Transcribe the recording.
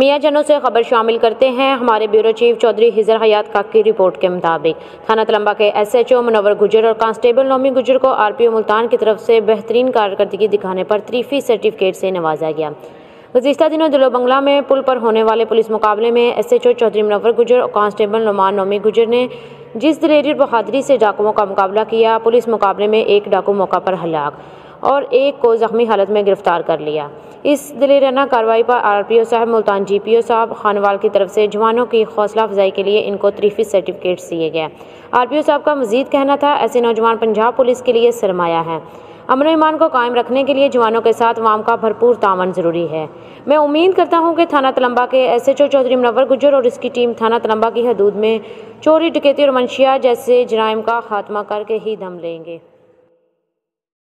मियां जनों से खबर शामिल करते हैं। हमारे ब्यूरो चीफ चौधरी हिजर हयात खाक की रिपोर्ट के मुताबिक थाना तलंबा के SHO मुनव्वर गुजर और कांस्टेबल नौमी गुजर को RPO मुल्तान की तरफ से बेहतरीन कारकर्दगी दिखाने पर तरीफी सर्टिफिकेट से नवाजा गया। गुज़िश्ता दिनों दिलो बंगला में पुल पर होने वाले पुलिस मुकाबले में SHO चौधरी मुनव्वर गुजर और कांस्टेबल नुमान नौमी गुजर ने जिस दिलेरी और बहादुरी से डाकुओं का मुकाबला किया, पुलिस मुकाबले में एक डाकू मौका पर हलाक और एक को जख्मी हालत में गिरफ्तार कर लिया। इस दिलेराना कार्रवाई पर RPO साहब मुल्तान GPO साहब खानवाल की तरफ से जवानों की हौसला अफजाई के लिए इनको तरीफी सर्टिफिकेट दिए गए। RPO साहब का मजीद कहना था, ऐसे नौजवान पंजाब पुलिस के लिए सरमाया है। अमन ईमान को कायम रखने के लिए जवानों के साथ अवाम का भरपूर तावन ज़रूरी है। मैं उम्मीद करता हूँ कि थाना तलंबा के SHO चौधरी मुनव्वर गुजर और इसकी टीम थाना तलंबा की हदूद में चोरी, डकैती और मंशियात जैसे जराइम का खात्मा करके ही दम लेंगे।